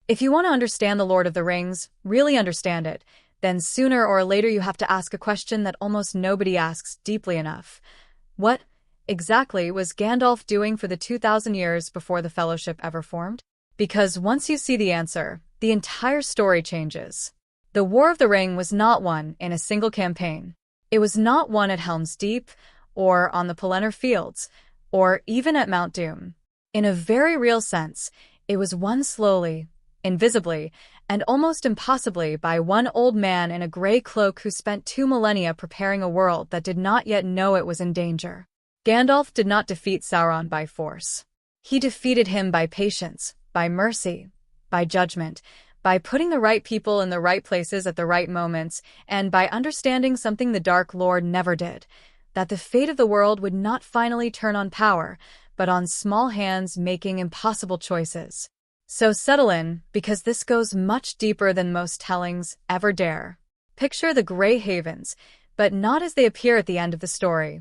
If you want to understand The Lord of the Rings, really understand it, then sooner or later you have to ask a question that almost nobody asks deeply enough. What exactly was Gandalf doing for the 2,000 years before the Fellowship ever formed? Because once you see the answer, the entire story changes. The War of the Ring was not won in a single campaign. It was not won at Helm's Deep, or on the Pelennor Fields, or even at Mount Doom. In a very real sense, it was won slowly, invisibly, and almost impossibly by one old man in a gray cloak who spent 2 millennia preparing a world that did not yet know it was in danger. Gandalf did not defeat Sauron by force. He defeated him by patience, by mercy, by judgment, by putting the right people in the right places at the right moments, and by understanding something the Dark Lord never did, that the fate of the world would not finally turn on power, but on small hands making impossible choices. So settle in, because this goes much deeper than most tellings ever dare. Picture the Grey Havens, but not as they appear at the end of the story.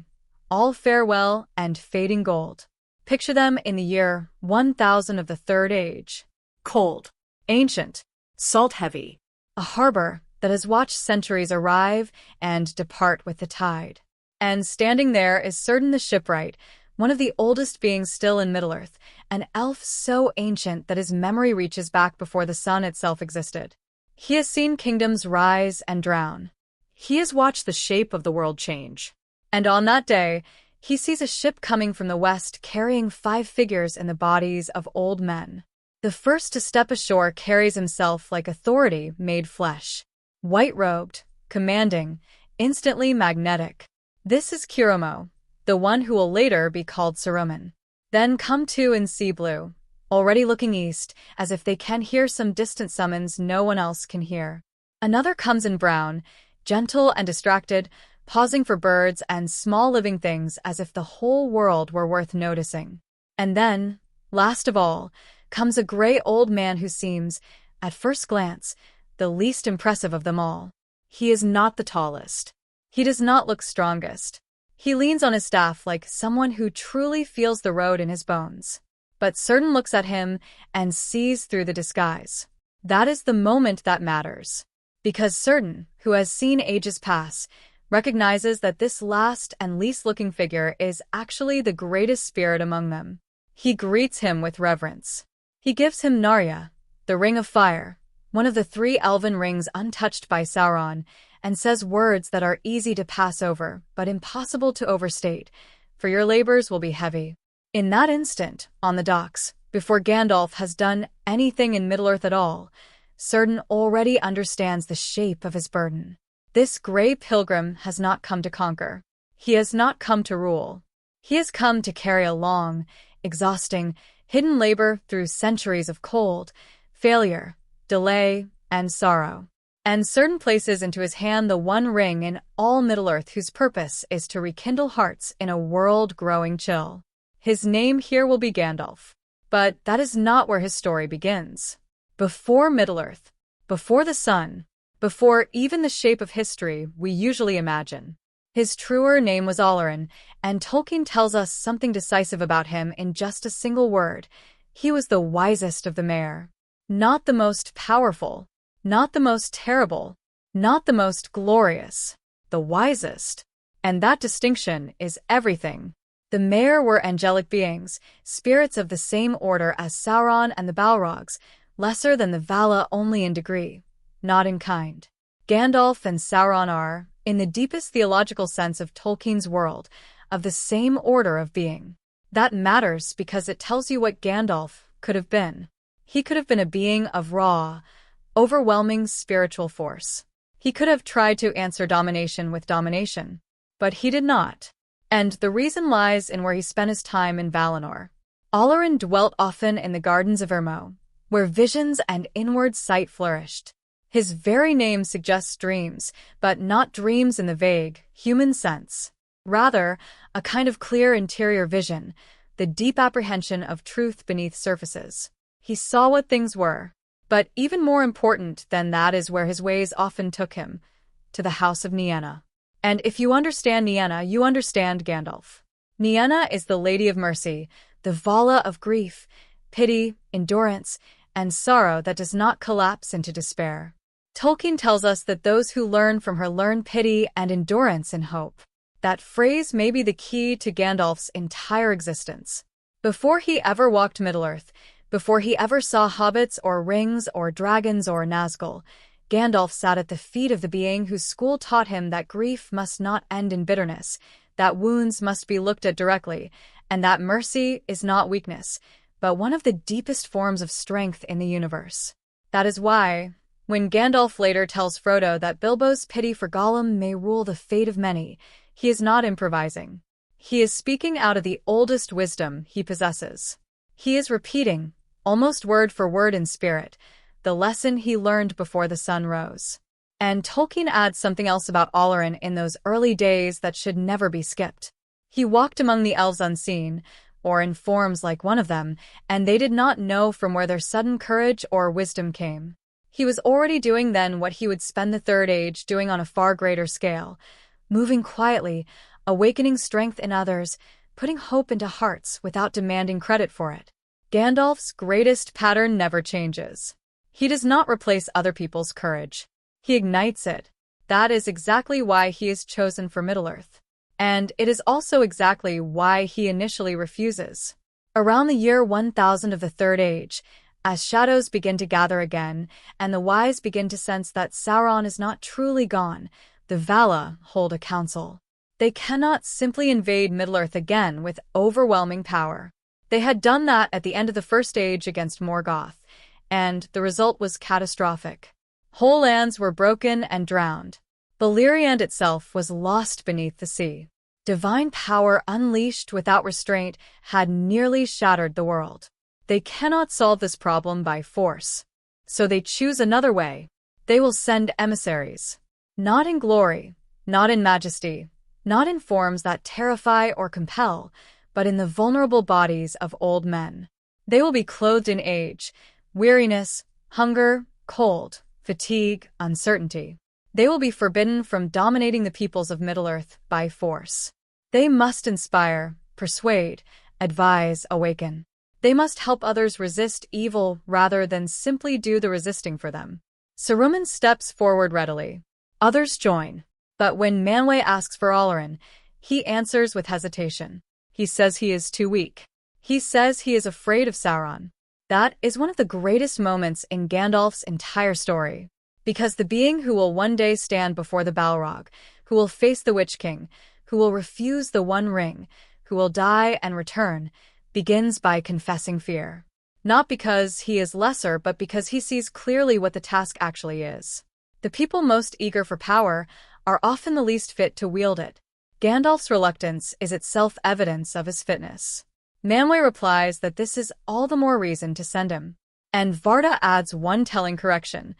All farewell and fading gold. Picture them in the year 1000 of the Third Age. Cold, ancient, salt-heavy. A harbor that has watched centuries arrive and depart with the tide. And standing there is Certain the Shipwright, one of the oldest beings still in Middle-earth, an elf so ancient that his memory reaches back before the sun itself existed. He has seen kingdoms rise and drown. He has watched the shape of the world change. And on that day, he sees a ship coming from the west carrying 5 figures in the bodies of old men. The first to step ashore carries himself like authority made flesh. White-robed, commanding, instantly magnetic. This is Kiromo, the one who will later be called Saruman. Then come 2 in sea blue, already looking east, as if they can hear some distant summons no one else can hear. Another comes in brown, gentle and distracted, pausing for birds and small living things as if the whole world were worth noticing. And then, last of all, comes a gray old man who seems, at first glance, the least impressive of them all. He is not the tallest. He does not look strongest. He leans on his staff like someone who truly feels the road in his bones. But Certain looks at him and sees through the disguise. That is the moment that matters. Because Certain, who has seen ages pass, recognizes that this last and least-looking figure is actually the greatest spirit among them. He greets him with reverence. He gives him Narya, the Ring of Fire, one of the 3 elven rings untouched by Sauron, and says words that are easy to pass over, but impossible to overstate, for your labors will be heavy. In that instant, on the docks, before Gandalf has done anything in Middle-earth at all, Certain already understands the shape of his burden. This gray pilgrim has not come to conquer. He has not come to rule. He has come to carry a long, exhausting, hidden labor through centuries of cold, failure, delay, and sorrow. And Certain places into his hand the one ring in all Middle-earth whose purpose is to rekindle hearts in a world growing chill. His name here will be Gandalf. But that is not where his story begins. Before Middle-earth, before the sun, before even the shape of history we usually imagine. His truer name was Olorin, and Tolkien tells us something decisive about him in just a single word. He was the wisest of the Mare. Not the most powerful, not the most terrible, not the most glorious, the wisest. And that distinction is everything. The Mare were angelic beings, spirits of the same order as Sauron and the Balrogs, lesser than the Vala only in degree, not in kind. Gandalf and Sauron are, in the deepest theological sense of Tolkien's world, of the same order of being. That matters because it tells you what Gandalf could have been. He could have been a being of raw, overwhelming spiritual force. He could have tried to answer domination with domination, but he did not. And the reason lies in where he spent his time in Valinor. Olorin dwelt often in the gardens of Ermo, where visions and inward sight flourished. His very name suggests dreams, but not dreams in the vague, human sense. Rather, a kind of clear interior vision, the deep apprehension of truth beneath surfaces. He saw what things were. But even more important than that is where his ways often took him, to the house of Nienna. And if you understand Nienna, you understand Gandalf. Nienna is the Lady of Mercy, the Vala of grief, pity, endurance, and sorrow that does not collapse into despair. Tolkien tells us that those who learn from her learn pity and endurance in hope. That phrase may be the key to Gandalf's entire existence. Before he ever walked Middle-earth, before he ever saw hobbits or rings or dragons or Nazgul, Gandalf sat at the feet of the being whose school taught him that grief must not end in bitterness, that wounds must be looked at directly, and that mercy is not weakness, but one of the deepest forms of strength in the universe. That is why, when Gandalf later tells Frodo that Bilbo's pity for Gollum may rule the fate of many, he is not improvising. He is speaking out of the oldest wisdom he possesses. He is repeating, almost word for word in spirit, the lesson he learned before the sun rose. And Tolkien adds something else about Olorin in those early days that should never be skipped. He walked among the elves unseen, or in forms like one of them, and they did not know from where their sudden courage or wisdom came. He was already doing then what he would spend the Third Age doing on a far greater scale, moving quietly, awakening strength in others, putting hope into hearts without demanding credit for it. Gandalf's greatest pattern never changes. He does not replace other people's courage. He ignites it. That is exactly why he is chosen for Middle-earth. And it is also exactly why he initially refuses. Around the year 1000 of the Third Age, as shadows begin to gather again, and the wise begin to sense that Sauron is not truly gone, the Vala hold a council. They cannot simply invade Middle-earth again with overwhelming power. They had done that at the end of the First Age against Morgoth, and the result was catastrophic. Whole lands were broken and drowned. Beleriand itself was lost beneath the sea. Divine power unleashed without restraint had nearly shattered the world. They cannot solve this problem by force. So they choose another way. They will send emissaries. Not in glory, not in majesty, not in forms that terrify or compel, but in the vulnerable bodies of old men. They will be clothed in age, weariness, hunger, cold, fatigue, uncertainty. They will be forbidden from dominating the peoples of Middle-earth by force. They must inspire, persuade, advise, awaken. They must help others resist evil rather than simply do the resisting for them. Saruman steps forward readily. Others join. But when Manwë asks for Olorin, he answers with hesitation. He says he is too weak. He says he is afraid of Sauron. That is one of the greatest moments in Gandalf's entire story. Because the being who will one day stand before the Balrog, who will face the Witch King, who will refuse the One Ring, who will die and return, begins by confessing fear. Not because he is lesser, but because he sees clearly what the task actually is. The people most eager for power are often the least fit to wield it. Gandalf's reluctance is itself evidence of his fitness. Manwë replies that this is all the more reason to send him. And Varda adds one telling correction,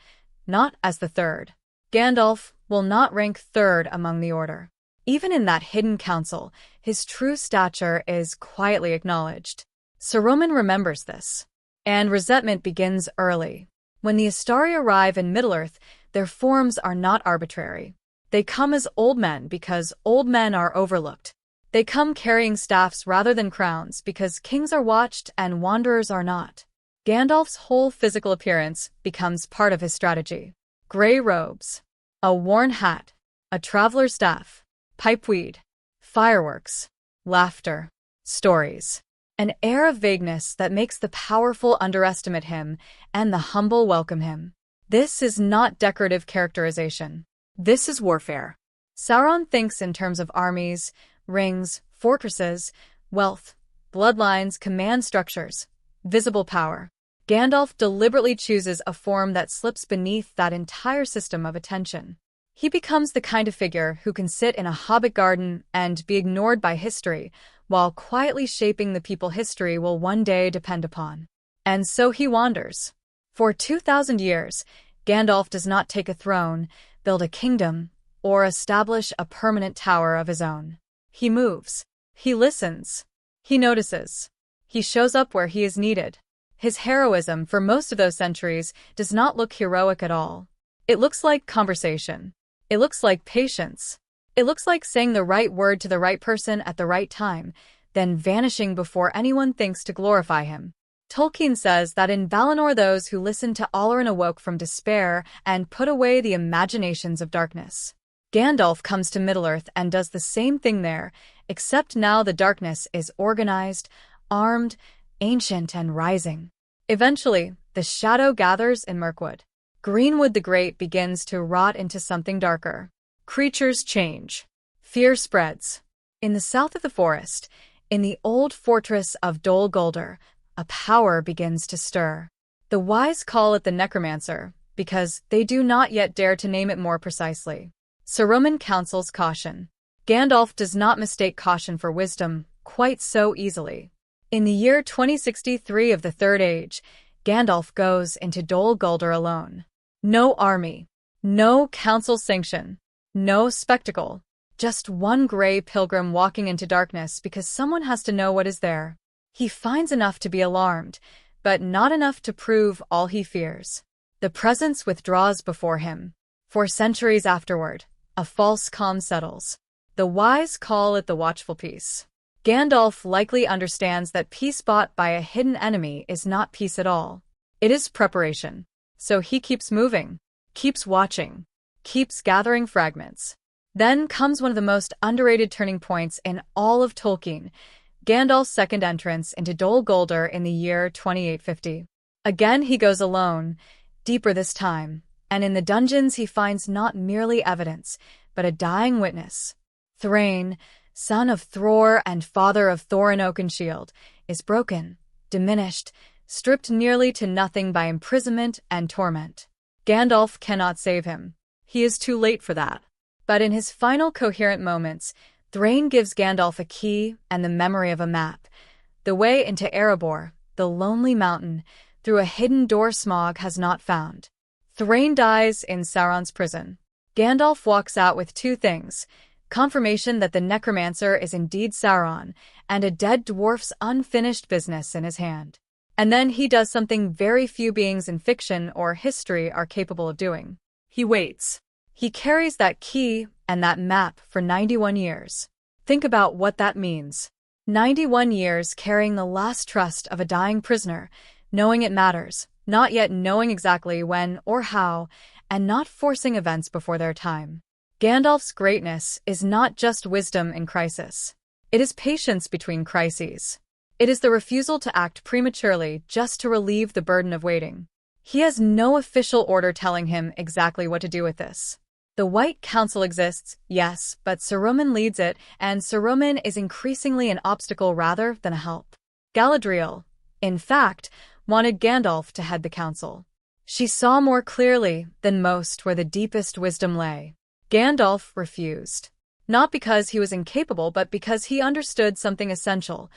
not as the third. Gandalf will not rank third among the Order. Even in that hidden council, his true stature is quietly acknowledged. Saruman remembers this. And resentment begins early. When the Istari arrive in Middle-earth, their forms are not arbitrary. They come as old men because old men are overlooked. They come carrying staffs rather than crowns because kings are watched and wanderers are not. Gandalf's whole physical appearance becomes part of his strategy. Gray robes, a worn hat, a traveler's staff, pipeweed, fireworks, laughter, stories. An air of vagueness that makes the powerful underestimate him and the humble welcome him. This is not decorative characterization. This is warfare. Sauron thinks in terms of armies, rings, fortresses, wealth, bloodlines, command structures, visible power. Gandalf deliberately chooses a form that slips beneath that entire system of attention. He becomes the kind of figure who can sit in a hobbit garden and be ignored by history, while quietly shaping the people history will one day depend upon. And so he wanders. For 2,000 years, Gandalf does not take a throne, build a kingdom, or establish a permanent tower of his own. He moves. He listens. He notices. He shows up where he is needed. His heroism for most of those centuries does not look heroic at all. It looks like conversation. It looks like patience. It looks like saying the right word to the right person at the right time, then vanishing before anyone thinks to glorify him. Tolkien says that in Valinor those who listened to Olorin awoke from despair and put away the imaginations of darkness. Gandalf comes to Middle-earth and does the same thing there, except now the darkness is organized, armed, ancient, and rising. Eventually, the shadow gathers in Mirkwood. Greenwood the Great begins to rot into something darker. Creatures change. Fear spreads. In the south of the forest, in the old fortress of Dol Guldur, a power begins to stir. The wise call it the Necromancer, because they do not yet dare to name it more precisely. Saruman counsels caution. Gandalf does not mistake caution for wisdom quite so easily. In the year 2063 of the Third Age, Gandalf goes into Dol Guldur alone. No army, no council sanction, no spectacle, just one gray pilgrim walking into darkness because someone has to know what is there. He finds enough to be alarmed, but not enough to prove all he fears. The presence withdraws before him. For centuries afterward, a false calm settles. The wise call it the watchful peace. Gandalf likely understands that peace bought by a hidden enemy is not peace at all. It is preparation. So he keeps moving, keeps watching, keeps gathering fragments. Then comes one of the most underrated turning points in all of Tolkien, Gandalf's second entrance into Dol Guldur in the year 2850. Again he goes alone, deeper this time, and in the dungeons he finds not merely evidence, but a dying witness. Thrain, son of Thror and father of Thorin Oakenshield, is broken, diminished, stripped nearly to nothing by imprisonment and torment. Gandalf cannot save him. He is too late for that. But in his final coherent moments, Thrain gives Gandalf a key and the memory of a map, the way into Erebor, the lonely mountain, through a hidden door Smaug has not found. Thrain dies in Sauron's prison. Gandalf walks out with two things: confirmation that the Necromancer is indeed Sauron, and a dead dwarf's unfinished business in his hand. And then he does something very few beings in fiction or history are capable of doing. He waits. He carries that key and that map for 91 years. Think about what that means. 91 years carrying the last trust of a dying prisoner, knowing it matters, not yet knowing exactly when or how, and not forcing events before their time. Gandalf's greatness is not just wisdom in crisis. It is patience between crises. It is the refusal to act prematurely just to relieve the burden of waiting. He has no official order telling him exactly what to do with this. The White Council exists, yes, but Saruman leads it, and Saruman is increasingly an obstacle rather than a help. Galadriel, in fact, wanted Gandalf to head the council. She saw more clearly than most where the deepest wisdom lay. Gandalf refused. Not because he was incapable, but because he understood something essential.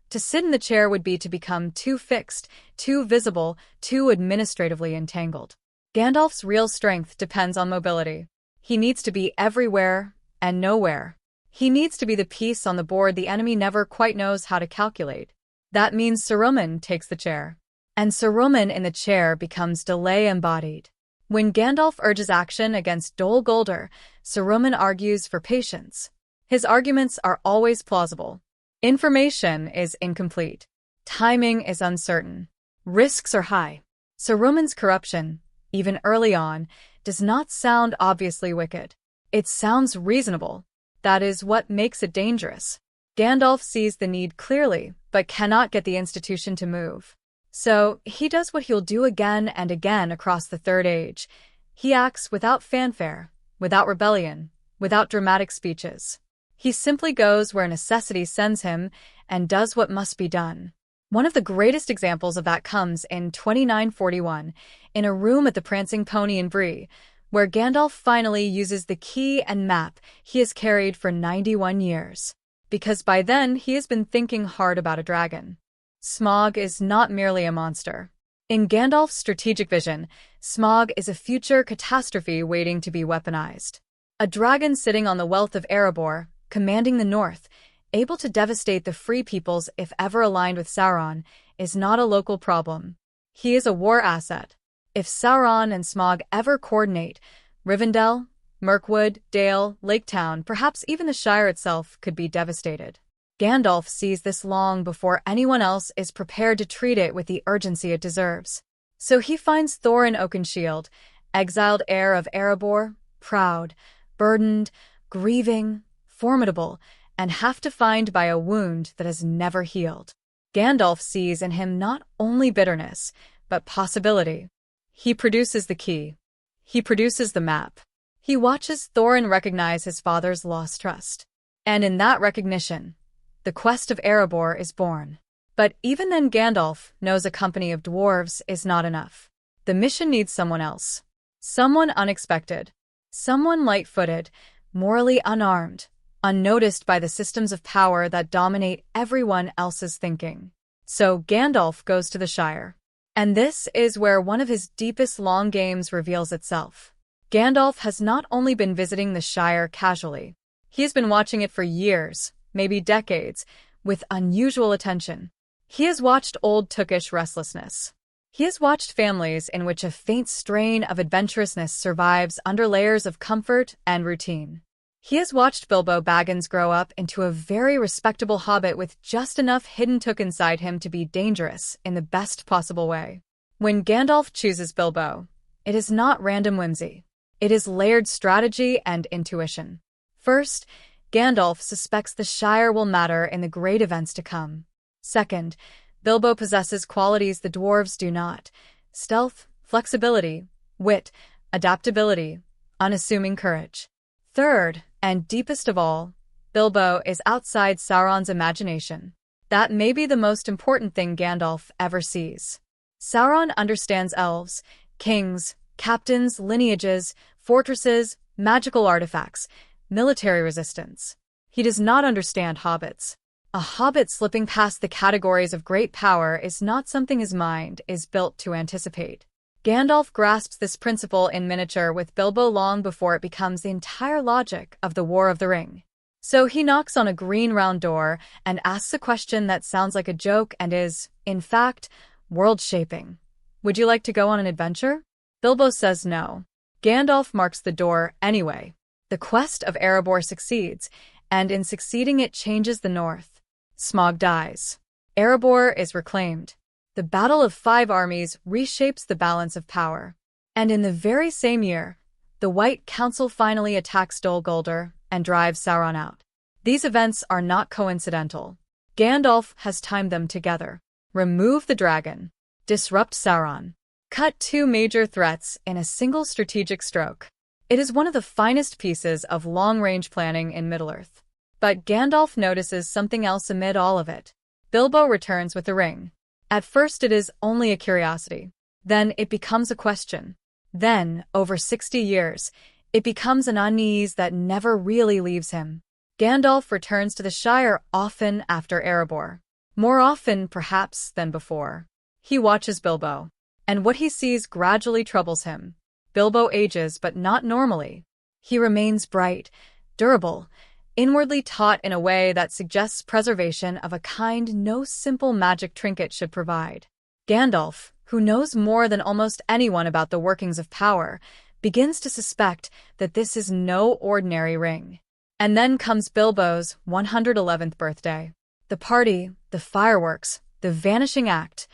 To sit in the chair would be to become too fixed, too visible, too administratively entangled. Gandalf's real strength depends on mobility. He needs to be everywhere and nowhere. He needs to be the piece on the board the enemy never quite knows how to calculate. That means Saruman takes the chair. And Saruman in the chair becomes delay embodied. When Gandalf urges action against Dol Guldur, Saruman argues for patience. His arguments are always plausible. Information is incomplete. Timing is uncertain. Risks are high. Saruman's corruption, even early on, does not sound obviously wicked. It sounds reasonable. That is what makes it dangerous. Gandalf sees the need clearly, but cannot get the institution to move. So, he does what he'll do again and again across the Third Age. He acts without fanfare, without rebellion, without dramatic speeches. He simply goes where necessity sends him and does what must be done. One of the greatest examples of that comes in 2941, in a room at the Prancing Pony in Bree, where Gandalf finally uses the key and map he has carried for 91 years. Because by then he has been thinking hard about a dragon. Smaug is not merely a monster. In Gandalf's strategic vision, Smaug is a future catastrophe waiting to be weaponized. A dragon sitting on the wealth of Erebor, commanding the north, able to devastate the free peoples if ever aligned with Sauron, is not a local problem. He is a war asset. If Sauron and Smaug ever coordinate, Rivendell, Mirkwood, Dale, Laketown, perhaps even the Shire itself could be devastated. Gandalf sees this long before anyone else is prepared to treat it with the urgency it deserves. So he finds Thorin Oakenshield, exiled heir of Erebor, proud, burdened, grieving, formidable, and half-defined by a wound that has never healed. Gandalf sees in him not only bitterness, but possibility. He produces the key. He produces the map. He watches Thorin recognize his father's lost trust. And in that recognition, the quest of Erebor is born. But even then Gandalf knows a company of dwarves is not enough. The mission needs someone else. Someone unexpected. Someone light-footed, morally unarmed, unnoticed by the systems of power that dominate everyone else's thinking. So Gandalf goes to the Shire. And this is where one of his deepest long games reveals itself. Gandalf has not only been visiting the Shire casually. He has been watching it for years, maybe decades, with unusual attention. He has watched old Tookish restlessness. He has watched families in which a faint strain of adventurousness survives under layers of comfort and routine. He has watched Bilbo Baggins grow up into a very respectable hobbit with just enough hidden took inside him to be dangerous in the best possible way. When Gandalf chooses Bilbo, it is not random whimsy. It is layered strategy and intuition. First, Gandalf suspects the Shire will matter in the great events to come. Second, Bilbo possesses qualities the dwarves do not: stealth, flexibility, wit, adaptability, unassuming courage. Third, and deepest of all, Bilbo is outside Sauron's imagination. That may be the most important thing Gandalf ever sees. Sauron understands elves, kings, captains, lineages, fortresses, magical artifacts, military resistance. He does not understand hobbits. A hobbit slipping past the categories of great power is not something his mind is built to anticipate. Gandalf grasps this principle in miniature with Bilbo long before it becomes the entire logic of the War of the Ring. So he knocks on a green round door and asks a question that sounds like a joke and is, in fact, world-shaping. Would you like to go on an adventure? Bilbo says no. Gandalf marks the door anyway. The quest of Erebor succeeds, and in succeeding it changes the north. Smaug dies. Erebor is reclaimed. The Battle of Five Armies reshapes the balance of power. And in the very same year, the White Council finally attacks Dol Guldur and drives Sauron out. These events are not coincidental. Gandalf has timed them together. Remove the dragon. Disrupt Sauron. Cut two major threats in a single strategic stroke. It is one of the finest pieces of long-range planning in Middle-earth. But Gandalf notices something else amid all of it. Bilbo returns with the ring. At first it is only a curiosity. Then it becomes a question. Then, over 60 years, it becomes an unease that never really leaves him. Gandalf returns to the Shire often after Erebor. More often, perhaps, than before. He watches Bilbo. And what he sees gradually troubles him. Bilbo ages, but not normally. He remains bright, durable, inwardly taut in a way that suggests preservation of a kind no simple magic trinket should provide. Gandalf, who knows more than almost anyone about the workings of power, begins to suspect that this is no ordinary ring. And then comes Bilbo's 111th birthday. The party, the fireworks, the vanishing act,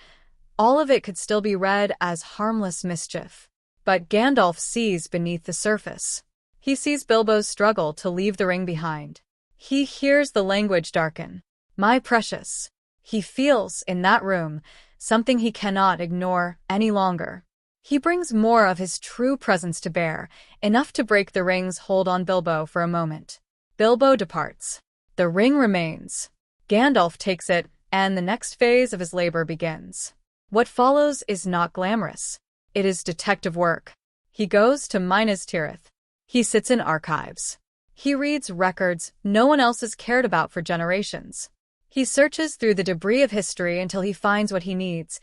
all of it could still be read as harmless mischief. But Gandalf sees beneath the surface. He sees Bilbo's struggle to leave the ring behind. He hears the language darken. My precious. He feels, in that room, something he cannot ignore any longer. He brings more of his true presence to bear, enough to break the ring's hold on Bilbo for a moment. Bilbo departs. The ring remains. Gandalf takes it, and the next phase of his labor begins. What follows is not glamorous. It is detective work. He goes to Minas Tirith. He sits in archives. He reads records no one else has cared about for generations. He searches through the debris of history until he finds what he needs.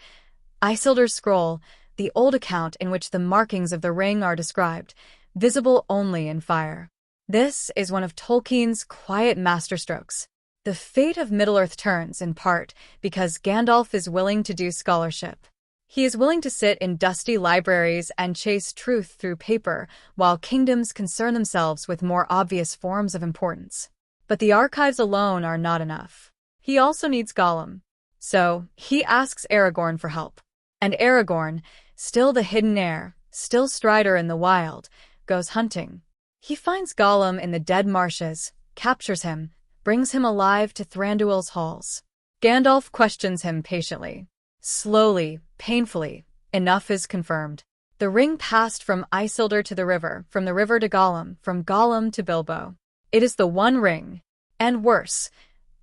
Isildur's scroll, the old account in which the markings of the ring are described, visible only in fire. This is one of Tolkien's quiet masterstrokes. The fate of Middle-earth turns, in part, because Gandalf is willing to do scholarship. He is willing to sit in dusty libraries and chase truth through paper, while kingdoms concern themselves with more obvious forms of importance. But the archives alone are not enough. He also needs Gollum. So, he asks Aragorn for help. And Aragorn, still the hidden heir, still Strider in the wild, goes hunting. He finds Gollum in the dead marshes, captures him, brings him alive to Thranduil's halls. Gandalf questions him patiently. Slowly, painfully, enough is confirmed. The ring passed from Isildur to the river, from the river to Gollum, from Gollum to Bilbo. It is the One Ring. And worse,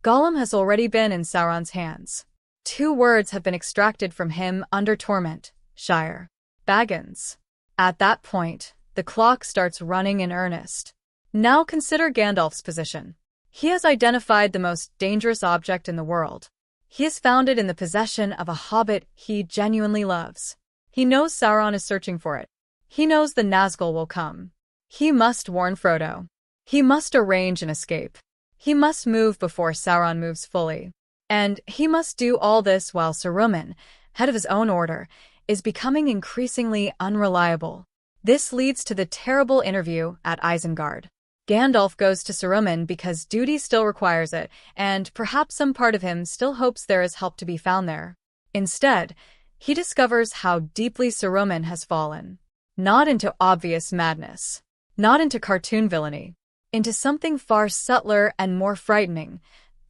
Gollum has already been in Sauron's hands. 2 words have been extracted from him under torment: Shire. Baggins. At that point, the clock starts running in earnest. Now consider Gandalf's position. He has identified the most dangerous object in the world. He has found it in the possession of a hobbit he genuinely loves. He knows Sauron is searching for it. He knows the Nazgul will come. He must warn Frodo. He must arrange an escape. He must move before Sauron moves fully. And he must do all this while Saruman, head of his own order, is becoming increasingly unreliable. This leads to the terrible interview at Isengard. Gandalf goes to Saruman because duty still requires it, and perhaps some part of him still hopes there is help to be found there. Instead, he discovers how deeply Saruman has fallen. Not into obvious madness. Not into cartoon villainy. Into something far subtler and more frightening: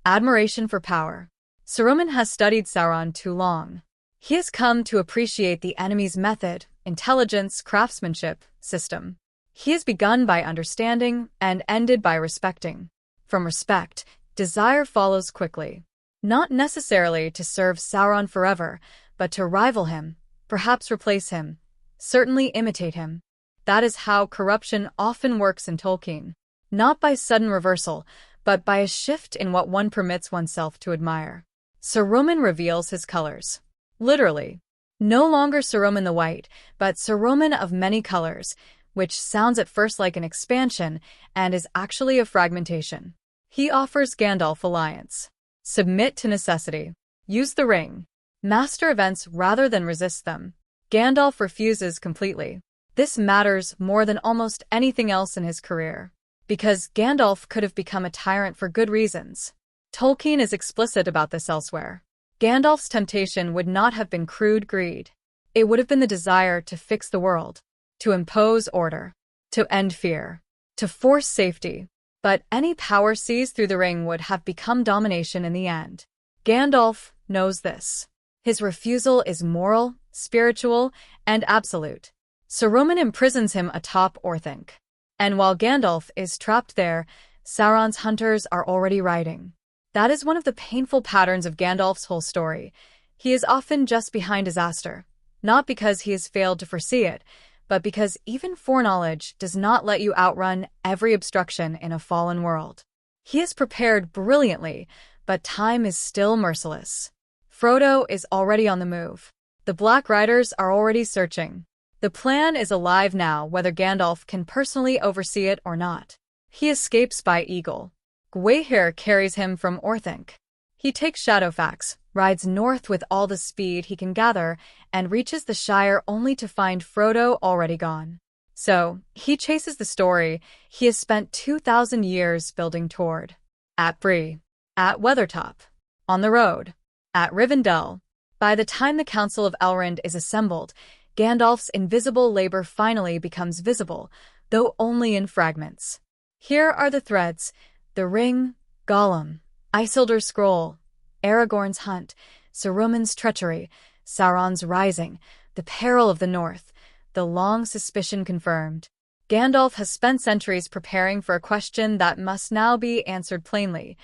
admiration for power. Saruman has studied Sauron too long. He has come to appreciate the enemy's method, intelligence, craftsmanship, system. He has begun by understanding and ended by respecting. From respect, desire follows quickly. Not necessarily to serve Sauron forever, but to rival him, perhaps replace him, certainly imitate him. That is how corruption often works in Tolkien. Not by sudden reversal, but by a shift in what one permits oneself to admire. Saruman reveals his colors. Literally. No longer Saruman the White, but Saruman of many colors, which sounds at first like an expansion and is actually a fragmentation. He offers Gandalf alliance. Submit to necessity. Use the ring. Master events rather than resist them. Gandalf refuses completely. This matters more than almost anything else in his career. Because Gandalf could have become a tyrant for good reasons. Tolkien is explicit about this elsewhere. Gandalf's temptation would not have been crude greed. It would have been the desire to fix the world, to impose order, to end fear, to force safety. But any power seized through the ring would have become domination in the end. Gandalf knows this. His refusal is moral, spiritual, and absolute. Saruman imprisons him atop Orthanc. And while Gandalf is trapped there, Sauron's hunters are already riding. That is one of the painful patterns of Gandalf's whole story. He is often just behind disaster, not because he has failed to foresee it, but because even foreknowledge does not let you outrun every obstruction in a fallen world. He is prepared brilliantly, but time is still merciless. Frodo is already on the move. The Black Riders are already searching. The plan is alive now, whether Gandalf can personally oversee it or not. He escapes by eagle. Gwaihir carries him from Orthanc. He takes Shadowfax, rides north with all the speed he can gather, and reaches the Shire only to find Frodo already gone. So, he chases the story he has spent 2,000 years building toward. At Bree. At Weathertop. On the road. At Rivendell. By the time the Council of Elrond is assembled, Gandalf's invisible labor finally becomes visible, though only in fragments. Here are the threads: the ring, Gollum, Isildur's scroll, Aragorn's hunt, Saruman's treachery, Sauron's rising, the peril of the north, the long suspicion confirmed. Gandalf has spent centuries preparing for a question that must now be answered plainly.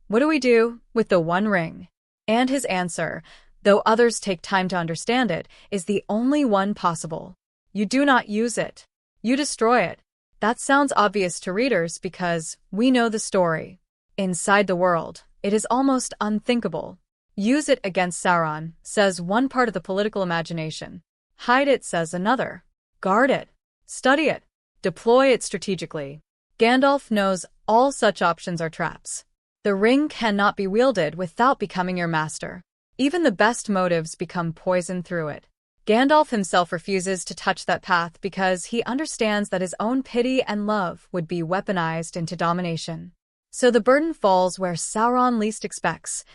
What do we do with the One Ring? And his answer, though others take time to understand it, is the only one possible. You do not use it. You destroy it. That sounds obvious to readers because we know the story. Inside the world, it is almost unthinkable. Use it against Sauron, says one part of the political imagination. Hide it, says another. Guard it. Study it. Deploy it strategically. Gandalf knows all such options are traps. The ring cannot be wielded without becoming your master. Even the best motives become poison through it. Gandalf himself refuses to touch that path because he understands that his own pity and love would be weaponized into domination. So the burden falls where Sauron least expects,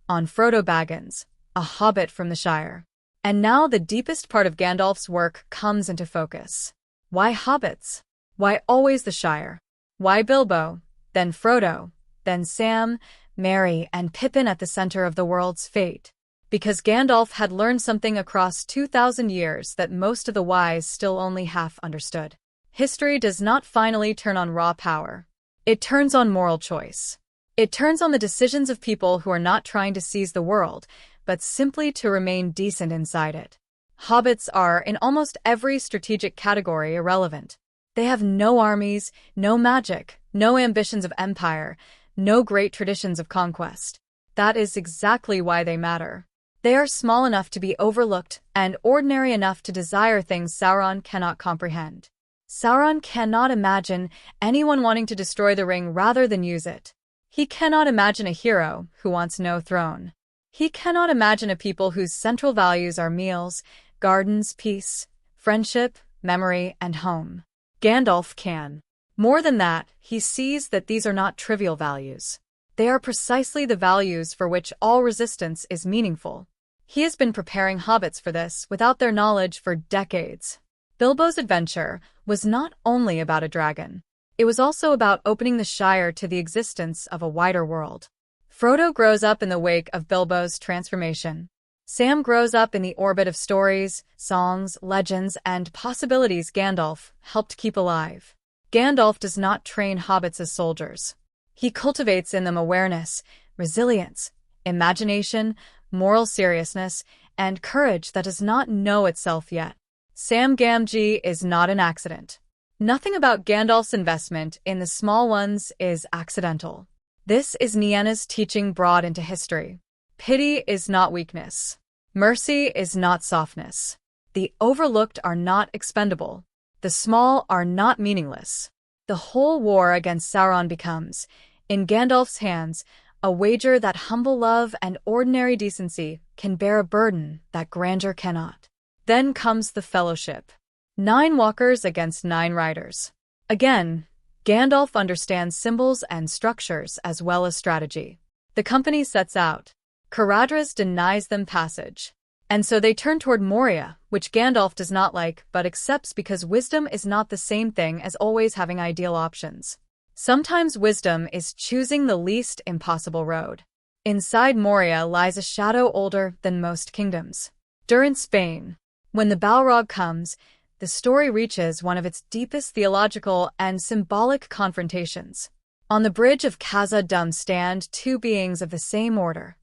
on Frodo Baggins, a hobbit from the Shire. And now the deepest part of Gandalf's work comes into focus. Why hobbits? Why always the Shire? Why Bilbo, then Frodo, then Sam, Merry, and Pippin at the center of the world's fate? Because Gandalf had learned something across 2,000 years that most of the wise still only half understood. History does not finally turn on raw power. It turns on moral choice. It turns on the decisions of people who are not trying to seize the world, but simply to remain decent inside it. Hobbits are, in almost every strategic category, irrelevant. They have no armies, no magic, no ambitions of empire, no great traditions of conquest. That is exactly why they matter. They are small enough to be overlooked and ordinary enough to desire things Sauron cannot comprehend. Sauron cannot imagine anyone wanting to destroy the ring rather than use it. He cannot imagine a hero who wants no throne. He cannot imagine a people whose central values are meals, gardens, peace, friendship, memory, and home. Gandalf can. More than that, he sees that these are not trivial values. They are precisely the values for which all resistance is meaningful. He has been preparing hobbits for this without their knowledge for decades. Bilbo's adventure was not only about a dragon. It was also about opening the Shire to the existence of a wider world. Frodo grows up in the wake of Bilbo's transformation. Sam grows up in the orbit of stories, songs, legends, and possibilities Gandalf helped keep alive. Gandalf does not train hobbits as soldiers. He cultivates in them awareness, resilience, imagination, moral seriousness, and courage that does not know itself yet. Sam Gamgee is not an accident. Nothing about Gandalf's investment in the small ones is accidental. This is Nienna's teaching brought into history. Pity is not weakness. Mercy is not softness. The overlooked are not expendable. The small are not meaningless. The whole war against Sauron becomes, in Gandalf's hands, a wager that humble love and ordinary decency can bear a burden that grandeur cannot. Then comes the Fellowship. 9 walkers against 9 riders. Again, Gandalf understands symbols and structures as well as strategy. The company sets out. Caradhras denies them passage. And so they turn toward Moria, which Gandalf does not like but accepts because wisdom is not the same thing as always having ideal options. Sometimes wisdom is choosing the least impossible road. Inside Moria lies a shadow older than most kingdoms. Durin, Spain. When the Balrog comes, the story reaches one of its deepest theological and symbolic confrontations. On the bridge of Khazad-dûm stand 2 beings of the same order.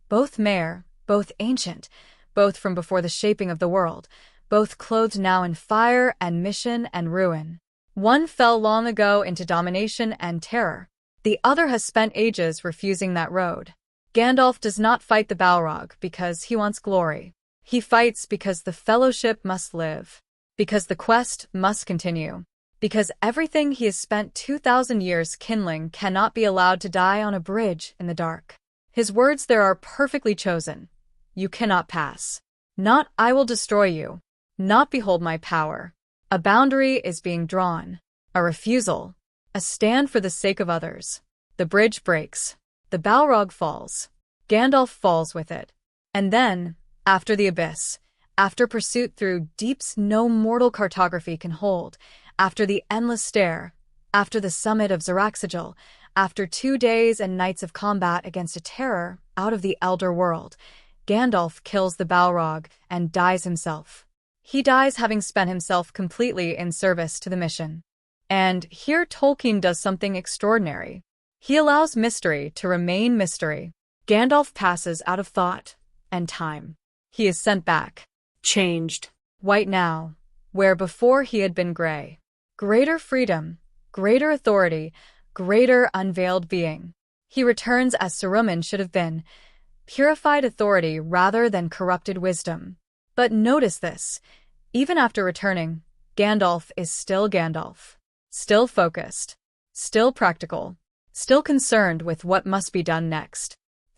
Both Mare, both ancient, both from before the shaping of the world, both clothed now in fire and mission and ruin. One fell long ago into domination and terror. The other has spent ages refusing that road. Gandalf does not fight the Balrog because he wants glory. He fights because the Fellowship must live. Because the quest must continue. Because everything he has spent 2,000 years kindling cannot be allowed to die on a bridge in the dark. His words there are perfectly chosen. You cannot pass. Not I will destroy you. Not behold my power. A boundary is being drawn. A refusal. A stand for the sake of others. The bridge breaks. The Balrog falls. Gandalf falls with it. And then, after the abyss, after pursuit through deeps no mortal cartography can hold, after the endless stare, after the summit of Xaraxagil, after 2 days and nights of combat against a terror out of the Elder World, Gandalf kills the Balrog and dies himself. He dies having spent himself completely in service to the mission. And here Tolkien does something extraordinary. He allows mystery to remain mystery. Gandalf passes out of thought and time. He is sent back. Changed. White now, where before he had been gray. Greater freedom, greater authority, greater unveiled being. He returns as Saruman should have been, purified authority rather than corrupted wisdom. But notice this, even after returning, Gandalf is still Gandalf. Still focused. Still practical. Still concerned with what must be done next.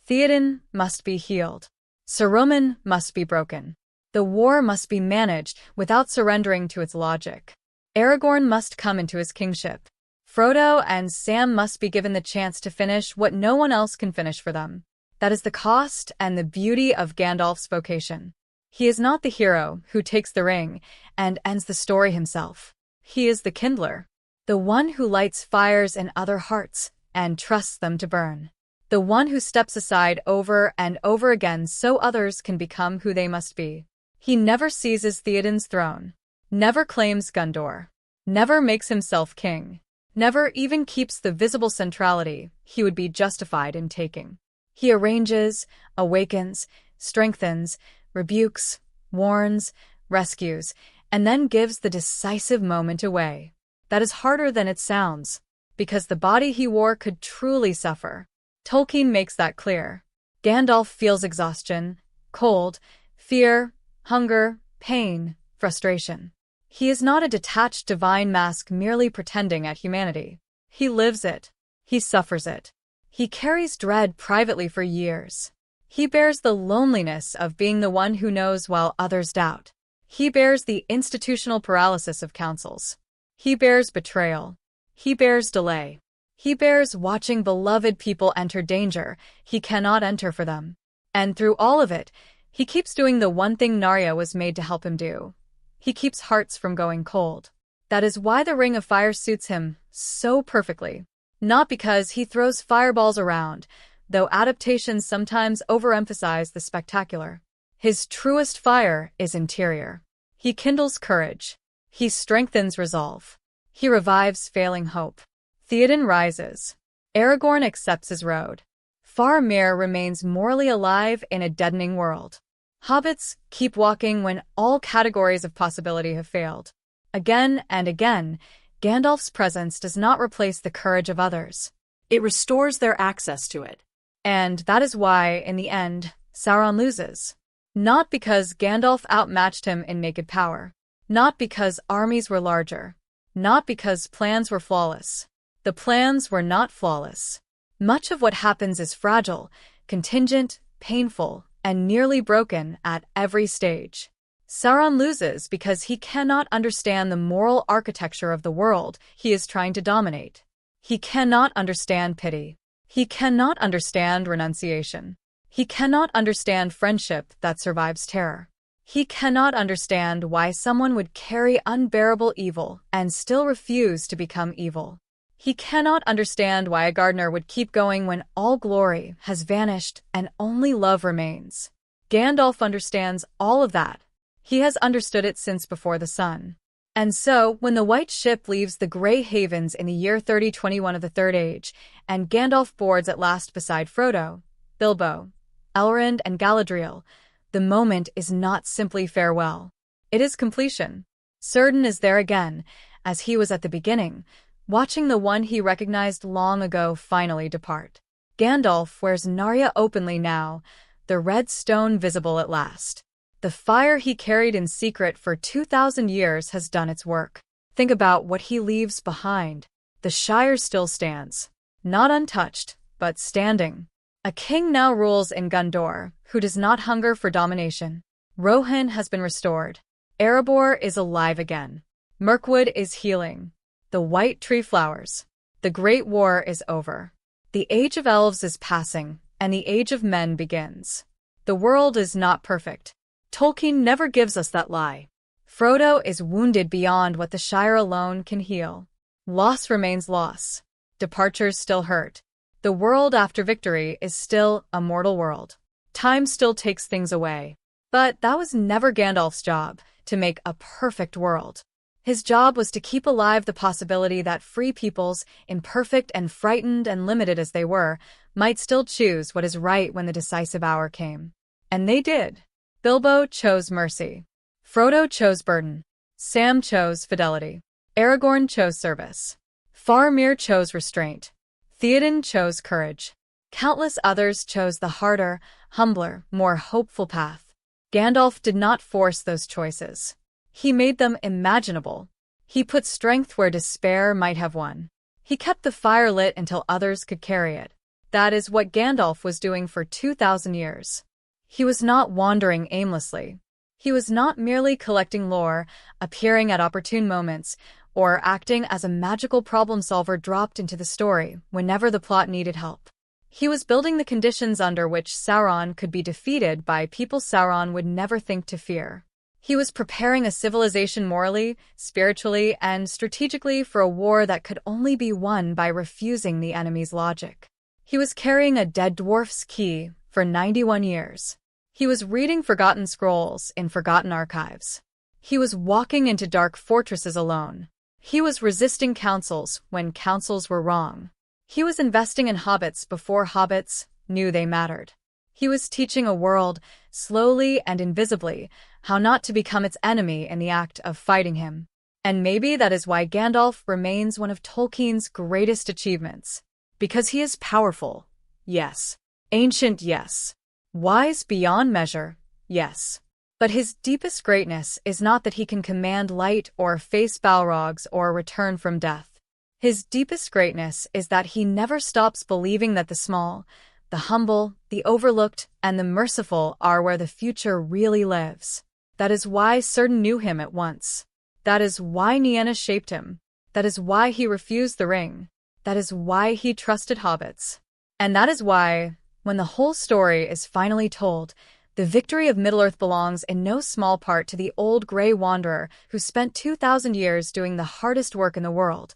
Theoden must be healed. Saruman must be broken. The war must be managed without surrendering to its logic. Aragorn must come into his kingship. Frodo and Sam must be given the chance to finish what no one else can finish for them. That is the cost and the beauty of Gandalf's vocation. He is not the hero who takes the ring and ends the story himself. He is the kindler, the one who lights fires in other hearts and trusts them to burn. The one who steps aside over and over again so others can become who they must be. He never seizes Theoden's throne, never claims Gondor, never makes himself king, never even keeps the visible centrality he would be justified in taking. He arranges, awakens, strengthens, rebukes, warns, rescues, and then gives the decisive moment away. That is harder than it sounds, because the body he wore could truly suffer. Tolkien makes that clear. Gandalf feels exhaustion, cold, fear, hunger, pain, frustration. He is not a detached divine mask merely pretending at humanity. He lives it. He suffers it. He carries dread privately for years. He bears the loneliness of being the one who knows while others doubt. He bears the institutional paralysis of councils. He bears betrayal. He bears delay. He bears watching beloved people enter danger he cannot enter for them. And through all of it, he keeps doing the one thing Narya was made to help him do. He keeps hearts from going cold. That is why the Ring of Fire suits him so perfectly. Not because he throws fireballs around, though adaptations sometimes overemphasize the spectacular. His truest fire is interior. He kindles courage. He strengthens resolve. He revives failing hope. Theoden rises. Aragorn accepts his road. Faramir remains morally alive in a deadening world. Hobbits keep walking when all categories of possibility have failed. Again and again, Gandalf's presence does not replace the courage of others. It restores their access to it. And that is why, in the end, Sauron loses. Not because Gandalf outmatched him in naked power. Not because armies were larger. Not because plans were flawless. The plans were not flawless. Much of what happens is fragile, contingent, painful, and nearly broken at every stage. Sauron loses because he cannot understand the moral architecture of the world he is trying to dominate. He cannot understand pity. He cannot understand renunciation. He cannot understand friendship that survives terror. He cannot understand why someone would carry unbearable evil and still refuse to become evil. He cannot understand why a gardener would keep going when all glory has vanished and only love remains. Gandalf understands all of that. He has understood it since before the sun. And so, when the White Ship leaves the Grey Havens in the year 3021 of the Third Age, and Gandalf boards at last beside Frodo, Bilbo, Elrond, and Galadriel, the moment is not simply farewell. It is completion. Círdan is there again, as he was at the beginning, watching the one he recognized long ago finally depart. Gandalf wears Narya openly now, the red stone visible at last. The fire he carried in secret for 2,000 years has done its work. Think about what he leaves behind. The Shire still stands. Not untouched, but standing. A king now rules in Gondor, who does not hunger for domination. Rohan has been restored. Erebor is alive again. Mirkwood is healing. The white tree flowers. The Great War is over. The age of elves is passing, and the age of men begins. The world is not perfect. Tolkien never gives us that lie. Frodo is wounded beyond what the Shire alone can heal. Loss remains loss. Departures still hurt. The world after victory is still a mortal world. Time still takes things away. But that was never Gandalf's job, to make a perfect world. His job was to keep alive the possibility that free peoples, imperfect and frightened and limited as they were, might still choose what is right when the decisive hour came. And they did. Bilbo chose mercy. Frodo chose burden. Sam chose fidelity. Aragorn chose service. Faramir chose restraint. Theoden chose courage. Countless others chose the harder, humbler, more hopeful path. Gandalf did not force those choices. He made them imaginable. He put strength where despair might have won. He kept the fire lit until others could carry it. That is what Gandalf was doing for 2,000 years. He was not wandering aimlessly. He was not merely collecting lore, appearing at opportune moments, or acting as a magical problem solver dropped into the story whenever the plot needed help. He was building the conditions under which Sauron could be defeated by people Sauron would never think to fear. He was preparing a civilization morally, spiritually, and strategically for a war that could only be won by refusing the enemy's logic. He was carrying a dead dwarf's key for 91 years. He was reading forgotten scrolls in forgotten archives. He was walking into dark fortresses alone. He was resisting councils when councils were wrong. He was investing in hobbits before hobbits knew they mattered. He was teaching a world, slowly and invisibly, how not to become its enemy in the act of fighting him. And maybe that is why Gandalf remains one of Tolkien's greatest achievements. Because he is powerful, yes. Ancient, yes. Wise beyond measure, yes. But his deepest greatness is not that he can command light or face Balrogs or return from death. His deepest greatness is that he never stops believing that the small, the humble, the overlooked, and the merciful are where the future really lives. That is why Círdan knew him at once. That is why Nienna shaped him. That is why he refused the ring. That is why he trusted hobbits. And that is why, when the whole story is finally told, the victory of Middle-earth belongs in no small part to the old Grey Wanderer who spent 2,000 years doing the hardest work in the world.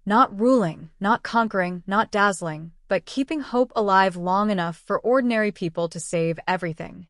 Not ruling, not conquering, not dazzling, but keeping hope alive long enough for ordinary people to save everything.